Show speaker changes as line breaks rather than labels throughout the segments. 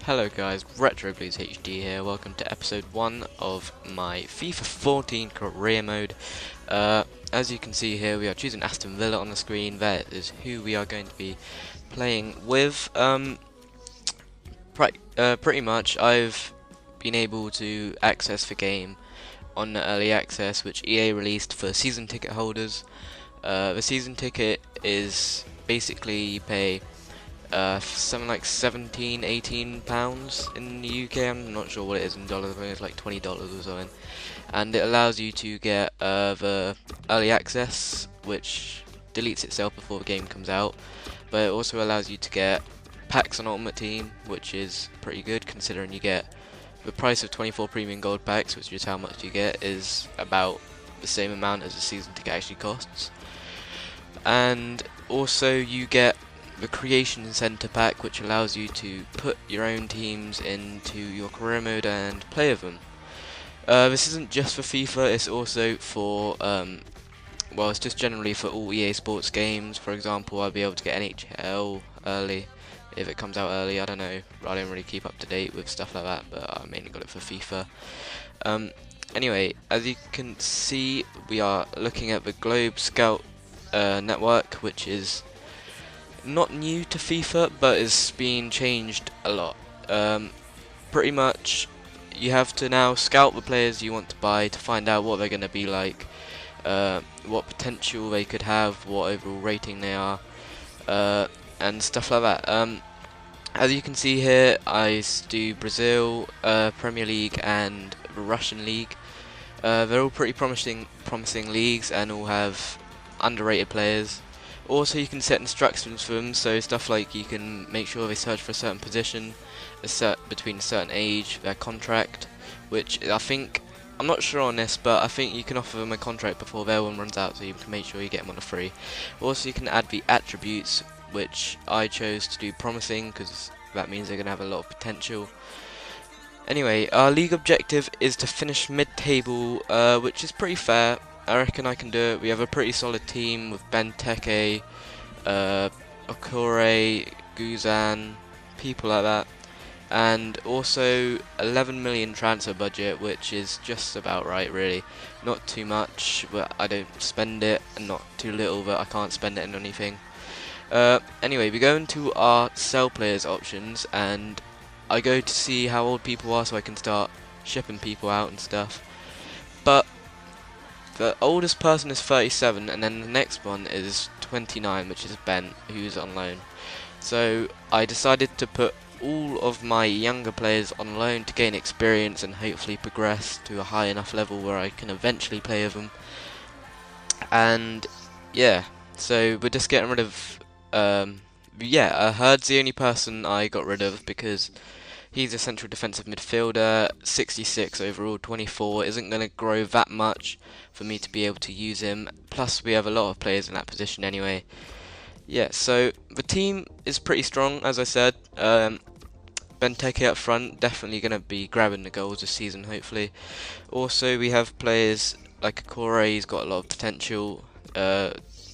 Hello guys, RetroBlues HD here. Welcome to episode 1 of my FIFA 14 career mode. As you can see here, we are choosing Aston Villa on the screen. That is who we are going to be playing with. Pretty much, I've been able to access the game on the early access, which EA released for season ticket holders. The season ticket is basically you pay something like 17-18 pounds in the UK. I'm not sure what it is in dollars. I think it's like $20 or something, and it allows you to get the early access, which deletes itself before the game comes out, but it also allows you to get packs on Ultimate Team, which is pretty good considering you get the price of 24 premium gold packs, which is how much you get, is about the same amount as the season ticket actually costs. And also you get the Creation Center pack, which allows you to put your own teams into your career mode and play with them. This isn't just for FIFA, it's also for, well, it's just generally for all EA Sports games. For example, I'll be able to get NHL early, if it comes out early. I don't know, I don't really keep up to date with stuff like that, but I mainly got it for FIFA. Anyway, as you can see, we are looking at the Globe Scout network, which is not new to FIFA, but it's been changed a lot. Pretty much, you have to now scout the players you want to buy to find out what they're going to be like, what potential they could have, what overall rating they are, and stuff like that. As you can see here, I do Brazil, Premier League, and the Russian League. They're all pretty promising leagues, and all have underrated players. Also, you can set instructions for them, so stuff like you can make sure they search for a certain position, between a certain age, their contract, which I'm not sure on this, but I think you can offer them a contract before their one runs out, so you can make sure you get them on a free. Also, you can add the attributes, which I chose to do promising, because that means they're going to have a lot of potential. Anyway, our league objective is to finish mid-table, which is pretty fair. I reckon I can do it. We have a pretty solid team with Benteke, Okore, Guzan, people like that, and also 11 million transfer budget, which is just about right, really. Not too much, but I don't spend it, and not too little, but I can't spend it on anything. Anyway, we go into our sell players options, and I go to see how old people are so I can start shipping people out and stuff. But the oldest person is 37, and then the next one is 29, which is Ben, who's on loan. So I decided to put all of my younger players on loan to gain experience and hopefully progress to a high enough level where I can eventually play with them. And yeah, so we're just getting rid of, Hurd's the only person I got rid of because he's a central defensive midfielder, 66 overall, 24, isn't going to grow that much for me to be able to use him. Plus, we have a lot of players in that position anyway. Yeah, so the team is pretty strong, as I said. Benteke up front, definitely going to be grabbing the goals this season, hopefully. Also, we have players like Okore, he's got a lot of potential,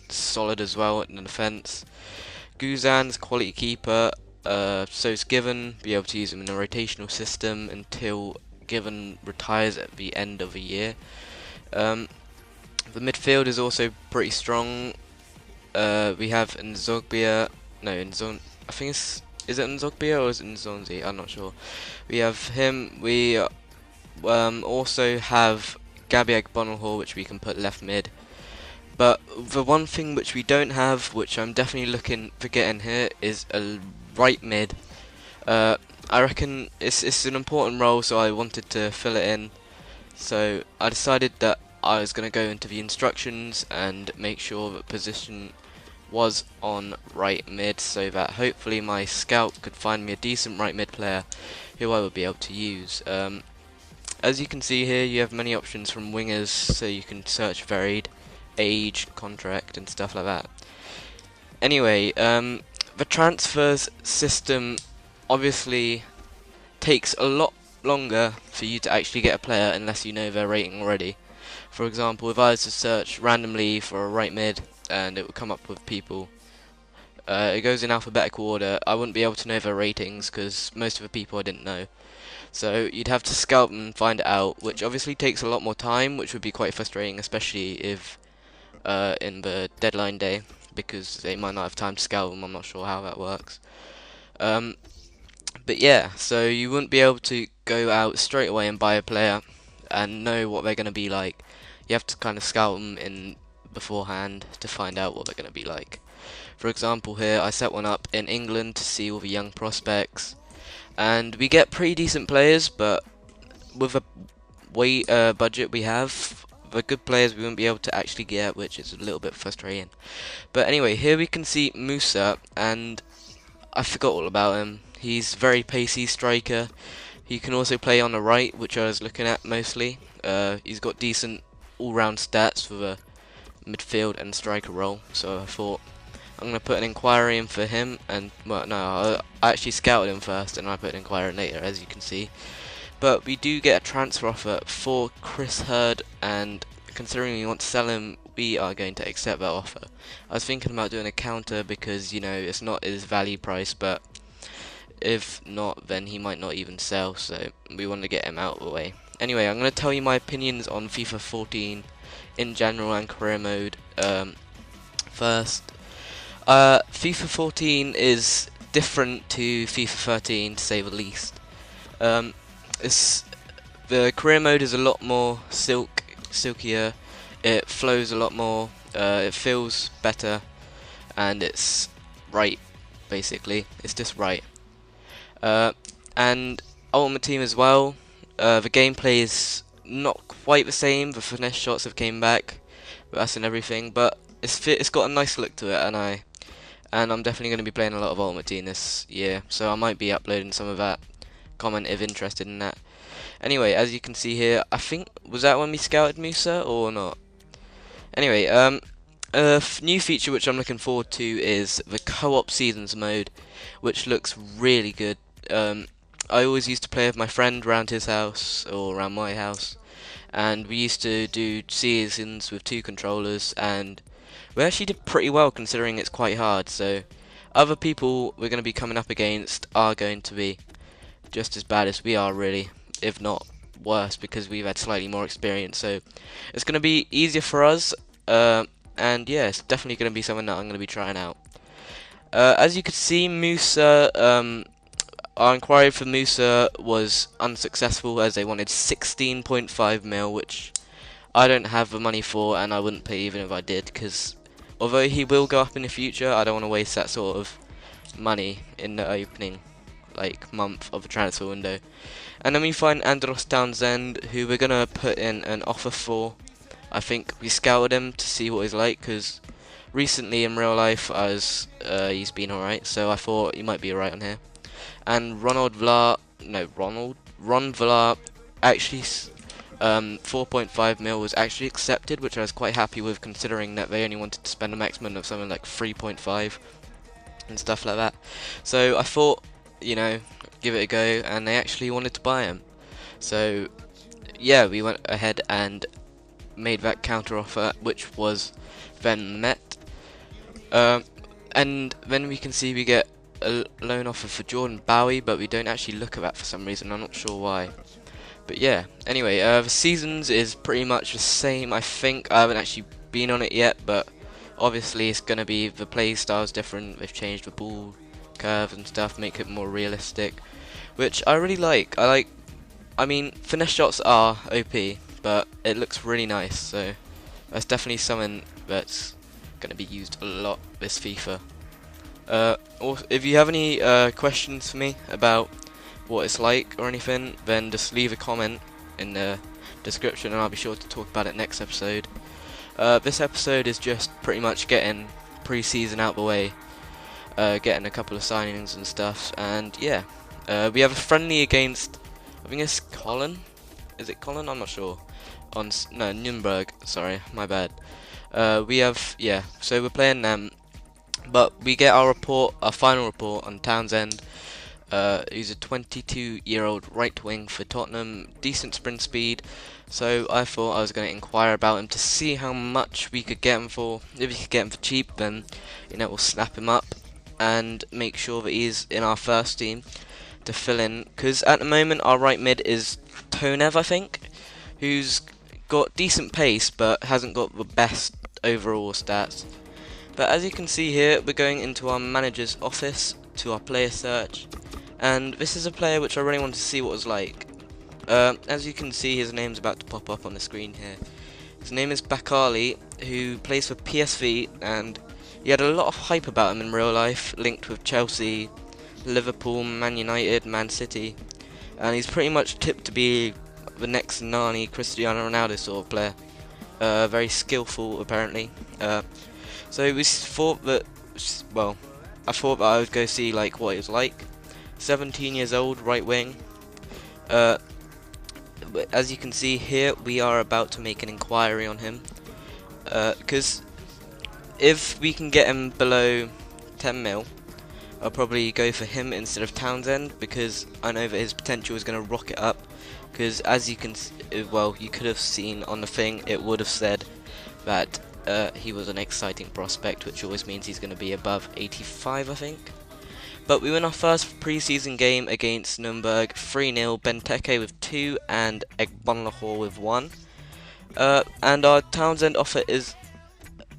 solid as well in the defence. Guzan's quality keeper. So's Given, be able to use him in a rotational system until Given retires at the end of the year. The midfield is also pretty strong. We have Nzogbia, I think is it Nzogbia or is it Nzonzi? I'm not sure. We have him. We also have Gabi Agbonlahor, which we can put left mid. But the one thing which we don't have, which I'm definitely looking for getting here, is a right mid. I reckon it's an important role, so I wanted to fill it in. So I decided that I was going to go into the instructions and make sure that position was on right mid, so that hopefully my scout could find me a decent right mid player who I would be able to use. As you can see here, you have many options from wingers, so you can search varied age, contract, and stuff like that. Anyway, the transfers system obviously takes a lot longer for you to actually get a player unless you know their rating already. For example, if I was to search randomly for a right mid and it would come up with people It goes in alphabetical order. I wouldn't be able to know their ratings because most of the people I didn't know. So you'd have to scout them and find it out, which obviously takes a lot more time, which would be quite frustrating, especially if in the deadline day, because they might not have time to scout them. I'm not sure how that works. Um, but yeah, so you wouldn't be able to go out straight away and buy a player and know what they're going to be like. You have to kind of scout them in beforehand to find out what they're going to be like. For example, here I set one up in England to see all the young prospects, and we get pretty decent players, but with a budget we have, the good players we won't be able to actually get, which is a little bit frustrating. But anyway, here we can see Musa, and I forgot all about him. He's very pacey striker. He can also play on the right, which I was looking at mostly. He's got decent all-round stats for the midfield and striker role, so I thought I'm going to put an inquiry in for him, and, well, no, I actually scouted him first, and I put an inquiry later, as you can see. But we do get a transfer offer for Chris Hurd, and considering we want to sell him, we are going to accept that offer. I was thinking about doing a counter because, you know, it's not his value price, but if not, then he might not even sell, so we want to get him out of the way. Anyway, I'm going to tell you my opinions on FIFA 14 in general and career mode. First, FIFA 14 is different to FIFA 13, to say the least. The career mode is a lot more silkier. It flows a lot more. It feels better, and it's right. Basically, it's just right. And Ultimate Team as well. The gameplay is not quite the same. The finesse shots have came back, but that's and everything. But it's got a nice look to it, and I'm definitely going to be playing a lot of Ultimate Team this year. So I might be uploading some of that. Comment if interested in that. Anyway, as you can see here, I think, was that when we scouted Musa or not? Anyway, a new feature which I'm looking forward to is the co-op seasons mode, which looks really good. I always used to play with my friend around his house or around my house, and we used to do seasons with 2 controllers, and we actually did pretty well considering it's quite hard. So other people we're going to be coming up against are going to be just as bad as we are, really, if not worse, because we've had slightly more experience. So it's going to be easier for us, and yeah, it's definitely going to be something that I'm going to be trying out. As you can see, Musa, our inquiry for Musa was unsuccessful, as they wanted 16.5 mil, which I don't have the money for, and I wouldn't pay even if I did, because although he will go up in the future, I don't want to waste that sort of money in the opening month of a transfer window. And then we find Andros Townsend, who we're gonna put in an offer for. I think we scouted him to see what he's like, because recently in real life he's been alright, so I thought he might be alright on here. And Ron Vlaar actually 4.5 mil was actually accepted, which I was quite happy with, considering that they only wanted to spend a maximum of something like 3.5 and stuff like that. So I thought, you know, give it a go, and they actually wanted to buy him. So yeah, we went ahead and made that counter offer, which was then met. And then we can see we get a loan offer for Jordan Bowie, but we don't actually look at that for some reason. I'm not sure why. But yeah, anyway, the seasons is pretty much the same, I think. I haven't actually been on it yet, but obviously it's going to be, the play style's different. They've changed the ball curve and stuff, make it more realistic, which I really like. I mean, finesse shots are OP, but it looks really nice, so that's definitely something that's going to be used a lot this FIFA. If you have any questions for me about what it's like or anything, then just leave a comment in the description, and I'll be sure to talk about it next episode. This episode is just pretty much getting pre-season out the way, getting a couple of signings and stuff, and yeah, we have a friendly against, I think it's Colin. Is it Colin? I'm not sure. No, Nuremberg. Sorry, my bad. We have, yeah. So we're playing them, but we get our final report on Townsend. He's a 22-year-old right wing for Tottenham, decent sprint speed. So I thought I was going to inquire about him to see how much we could get him for. If we could get him for cheap, then, you know, we'll snap him up. and make sure that he's in our first team to fill in, because at the moment our right mid is Tonev, I think, who's got decent pace but hasn't got the best overall stats. But as you can see here, we're going into our manager's office to our player search, and this is a player which I really wanted to see what it was like. As you can see, his name's about to pop up on the screen here. His name is Bakali, who plays for PSV, and he had a lot of hype about him in real life, linked with Chelsea, Liverpool, Man United, Man City, and he's pretty much tipped to be the next Nani, Cristiano Ronaldo sort of player. Very skillful, apparently. So we thought that, well, I thought that I would go see like what it was like. 17 years old, right wing. As you can see here, we are about to make an inquiry on him, because if we can get him below 10 mil, I'll probably go for him instead of Townsend, because I know that his potential is going to rocket up. Because as you can, well, you could have seen on the thing, it would have said that he was an exciting prospect, which always means he's going to be above 85, I think. But we win our first pre-season game against Nuremberg 3-0, Benteke with 2 and Ep.1 with 1. And our Townsend offer is,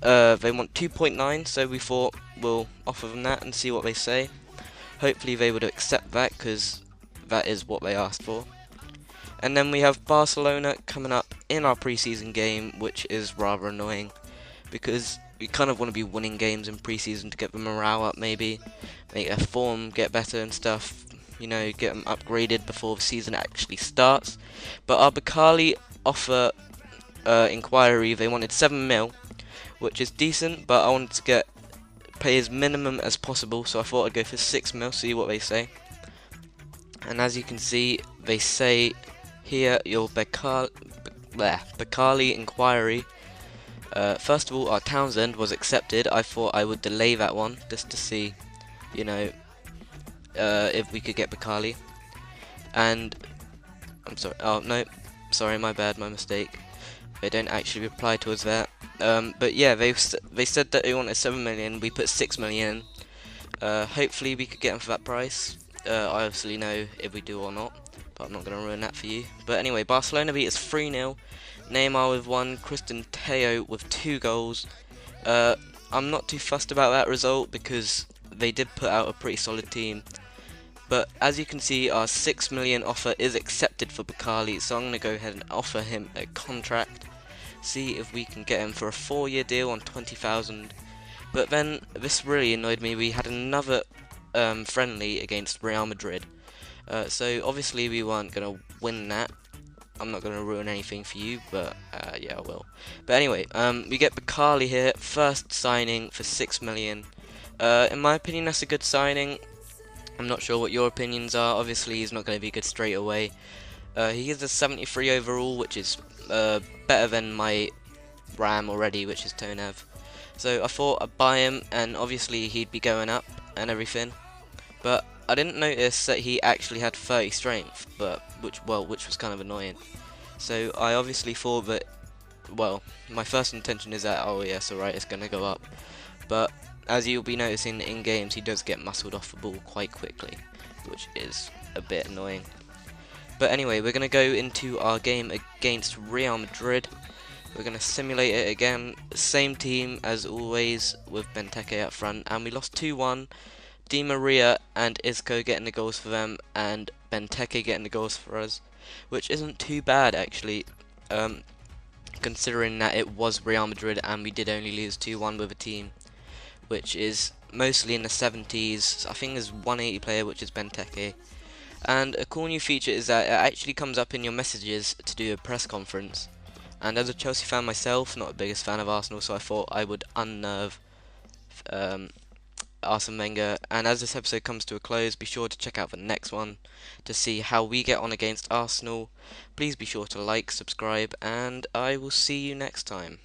they want 2.9, so we thought we'll offer them that and see what they say. Hopefully they would accept that, because that is what they asked for. And then we have Barcelona coming up in our pre-season game, which is rather annoying, because we kind of want to be winning games in pre-season to get the morale up, maybe make their form get better and stuff, you know, get them upgraded before the season actually starts. But our Bakali offer inquiry, they wanted 7 mil, which is decent, but I wanted to pay as minimum as possible, so I thought I'd go for 6 mil, see what they say. And as you can see, they say here, your Bakali inquiry. First of all, our Townsend was accepted. I thought I would delay that one just to see, you know, if we could get Bakali. And I'm sorry. Oh no, sorry, my bad, my mistake. They don't actually reply to us there. But yeah, they said that they wanted 7 million. We put 6 million. Hopefully, we could get them for that price. I obviously know if we do or not, but I'm not going to ruin that for you. But anyway, Barcelona beat us 3-0. Neymar with 1, Christian Teo with 2 goals. I'm not too fussed about that result because they did put out a pretty solid team. But as you can see, our 6 million offer is accepted for Bakali, so I'm going to go ahead and offer him a contract. See if we can get him for a 4-year deal on 20,000. But then, this really annoyed me, we had another friendly against Real Madrid. So obviously we weren't going to win that. I'm not going to ruin anything for you, but yeah, I will. But anyway, we get Bakali here, first signing for 6 million. In my opinion, that's a good signing. I'm not sure what your opinions are. Obviously, he's not going to be good straight away. He is a 73 overall, which is better than my RAM already, which is Tonev. So I thought I'd buy him, and obviously he'd be going up and everything. But I didn't notice that he actually had 30 strength, which was kind of annoying. So I obviously thought that, well, my first intention is that, oh yes, alright, it's going to go up. But as you'll be noticing in games, he does get muscled off the ball quite quickly, which is a bit annoying. But anyway, we're going to go into our game against Real Madrid. We're going to simulate it again, same team as always, with Benteke up front, and we lost 2-1. Di Maria and Isco getting the goals for them, and Benteke getting the goals for us, which isn't too bad actually, considering that it was Real Madrid and we did only lose 2-1 with a team which is mostly in the 70s. I think there's 180 player, which is Benteke. And a cool new feature is that it actually comes up in your messages to do a press conference. And as a Chelsea fan myself, not the biggest fan of Arsenal, so I thought I would unnerve Arsene Wenger. And as this episode comes to a close, be sure to check out the next one to see how we get on against Arsenal. Please be sure to like, subscribe, and I will see you next time.